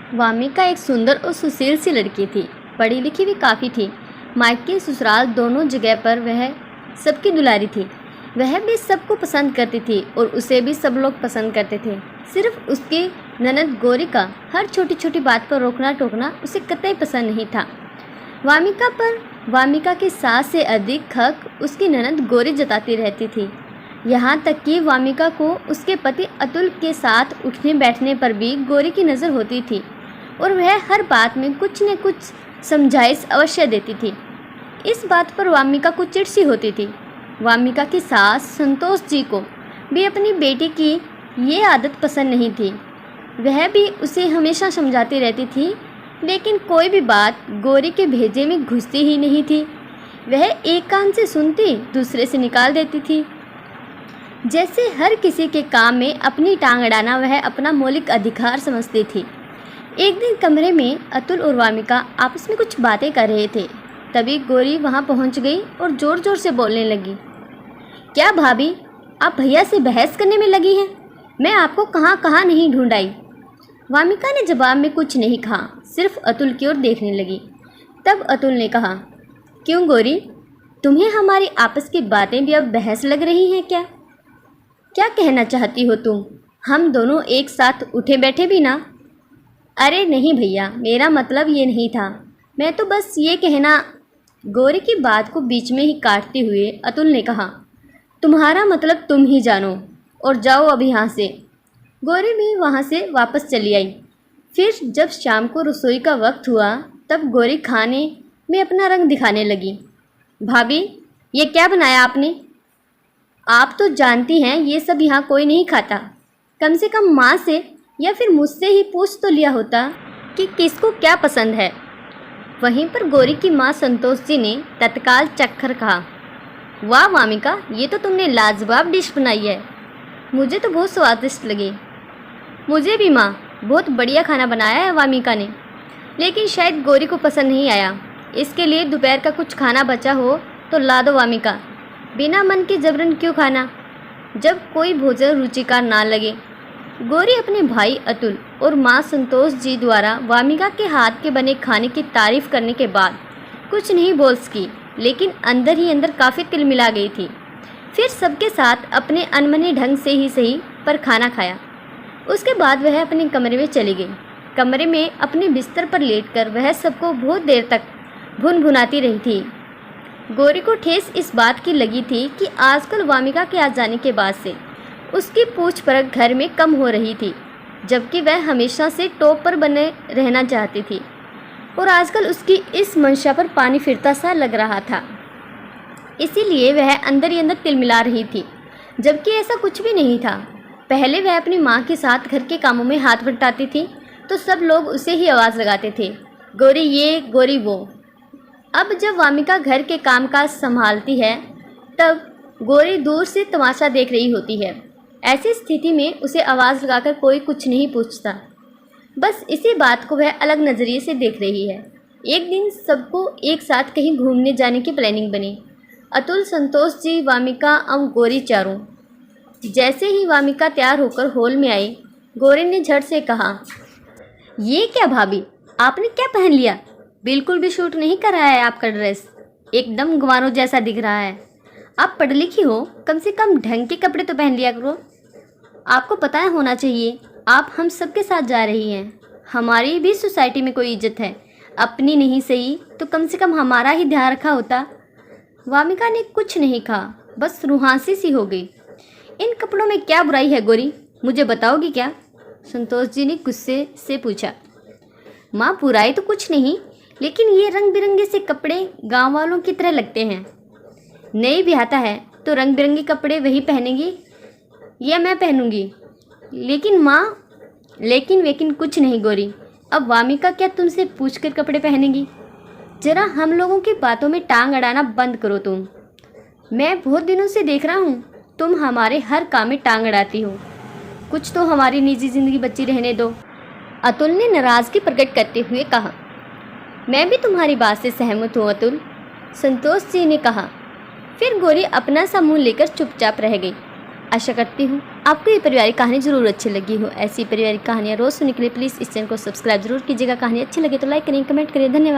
वामिका एक सुंदर और सुशील सी लड़की थी। पढ़ी लिखी भी काफ़ी थी। मायके ससुराल दोनों जगह पर वह सबकी दुलारी थी। वह भी सबको पसंद करती थी और उसे भी सब लोग पसंद करते थे। सिर्फ उसकी ननद गौरी का हर छोटी छोटी बात पर रोकना टोकना उसे कतई पसंद नहीं था। वामिका की सास से अधिक हक उसकी ननद गौरी जताती रहती थी। यहाँ तक कि वामिका को उसके पति अतुल के साथ उठने बैठने पर भी गौरी की नज़र होती थी और वह हर बात में कुछ न कुछ समझाइश अवश्य देती थी। इस बात पर वामिका को चिढ़ सी होती थी। वामिका की सास संतोष जी को भी अपनी बेटी की ये आदत पसंद नहीं थी। वह भी उसे हमेशा समझाती रहती थी, लेकिन कोई भी बात गौरी के भेजे में घुसती ही नहीं थी। वह एक कान से सुनती, दूसरे से निकाल देती थी। जैसे हर किसी के काम में अपनी टांग अड़ाना वह अपना मौलिक अधिकार समझती थी। एक दिन कमरे में अतुल और वामिका आपस में कुछ बातें कर रहे थे। तभी गौरी वहां पहुंच गई और ज़ोर ज़ोर से बोलने लगी। क्या भाभी, आप भैया से बहस करने में लगी हैं? मैं आपको कहाँ कहाँ नहीं ढूंढ आई। वामिका ने जवाब में कुछ नहीं कहा, सिर्फ अतुल की ओर देखने लगी। तब अतुल ने कहा, क्यों गौरी, तुम्हें हमारी आपस की बातें भी अब बहस लग रही हैं क्या? क्या कहना चाहती हो तुम? हम दोनों एक साथ उठे बैठे भी ना। अरे नहीं भैया, मेरा मतलब ये नहीं था। मैं तो बस ये कहना। गौरी की बात को बीच में ही काटते हुए अतुल ने कहा, तुम्हारा मतलब तुम ही जानो और जाओ अब यहाँ से। गौरी भी वहाँ से वापस चली आई। फिर जब शाम को रसोई का वक्त हुआ तब गौरी खाने में अपना रंग दिखाने लगी। भाभी, ये क्या बनाया आपने? आप तो जानती हैं ये सब यहाँ कोई नहीं खाता। कम से कम माँ से या फिर मुझसे ही पूछ तो लिया होता कि किसको क्या पसंद है। वहीं पर गौरी की माँ संतोष जी ने तत्काल चक्कर कहा, वाह वामिका, ये तो तुमने लाजवाब डिश बनाई है। मुझे तो बहुत स्वादिष्ट लगी। मुझे भी माँ, बहुत बढ़िया खाना बनाया है वामिका ने, लेकिन शायद गौरी को पसंद नहीं आया। इसके लिए दोपहर का कुछ खाना बचा हो तो ला दो वामिका। बिना मन के जबरन क्यों खाना, जब कोई भोजन रुचिकर ना लगे। गौरी अपने भाई अतुल और माँ संतोष जी द्वारा वामिका के हाथ के बने खाने की तारीफ करने के बाद कुछ नहीं बोल सकी, लेकिन अंदर ही अंदर काफ़ी तिलमिला गई थी। फिर सबके साथ अपने अनमने ढंग से ही सही पर खाना खाया। उसके बाद वह अपने कमरे में चली गई। कमरे में अपने बिस्तर पर लेटकर वह सबको बहुत देर तक भुनभुनाती रही थी। गौरी को ठेस इस बात की लगी थी कि आजकल वामिका के आ जाने के बाद से उसकी पूछ परख घर में कम हो रही थी, जबकि वह हमेशा से टॉप पर बने रहना चाहती थी और आजकल उसकी इस मंशा पर पानी फिरता सा लग रहा था। इसीलिए वह अंदर ही अंदर तिलमिला रही थी, जबकि ऐसा कुछ भी नहीं था। पहले वह अपनी माँ के साथ घर के कामों में हाथ बटाती थी तो सब लोग उसे ही आवाज़ लगाते थे, गौरी ये, गौरी वो। अब जब वामिका घर के कामकाज संभालती है तब गौरी दूर से तमाशा देख रही होती है। ऐसी स्थिति में उसे आवाज़ लगाकर कोई कुछ नहीं पूछता, बस इसी बात को वह अलग नज़रिए से देख रही है। एक दिन सबको एक साथ कहीं घूमने जाने की प्लानिंग बनी। अतुल, संतोष जी, वामिका और गौरी चारों। जैसे ही वामिका तैयार होकर हॉल में आई, गौरी ने झट से कहा, ये क्या भाभी, आपने क्या पहन लिया? बिल्कुल भी शूट नहीं कर रहा है आपका ड्रेस, एकदम गंवारों जैसा दिख रहा है। आप पढ़ लिखी हो, कम से कम ढंग के कपड़े तो पहन लिया करो। आपको पता होना चाहिए आप हम सबके साथ जा रही हैं। हमारी भी सोसाइटी में कोई इज्जत है, अपनी नहीं सही तो कम से कम हमारा ही ध्यान रखा होता। वामिका ने कुछ नहीं कहा, बस रूहासी सी हो गई। इन कपड़ों में क्या बुराई है गौरी, मुझे बताओगी क्या? संतोष जी ने गुस्से से पूछा। माँ, बुराई तो कुछ नहीं, लेकिन ये रंग बिरंगे से कपड़े गांव वालों की तरह लगते हैं। नई ब्याहता है तो रंग बिरंगे कपड़े वही पहनेगी या मैं पहनूंगी? लेकिन माँ, लेकिन कुछ नहीं गौरी। अब वामिका क्या तुमसे पूछकर कपड़े पहनेगी? जरा हम लोगों की बातों में टांग अड़ाना बंद करो तुम। मैं बहुत दिनों से देख रहा हूँ तुम हमारे हर काम में टांग अड़ाती हो। कुछ तो हमारी निजी ज़िंदगी बची रहने दो। अतुल ने नाराज़गी प्रकट करते हुए कहा। मैं भी तुम्हारी बात से सहमत हूँ अतुल, संतोष जी ने कहा। फिर गौरी अपना सा मुँह लेकर चुपचाप रह गई। आशा करती हूँ आपको ये पारिवारिक कहानी ज़रूर अच्छी लगी हो। ऐसी पारिवारिक कहानियाँ रोज़ सुनने के लिए प्लीज़ इस चैनल को सब्सक्राइब जरूर कीजिएगा। कहानी अच्छी लगे तो लाइक करें, कमेंट करें। धन्यवाद।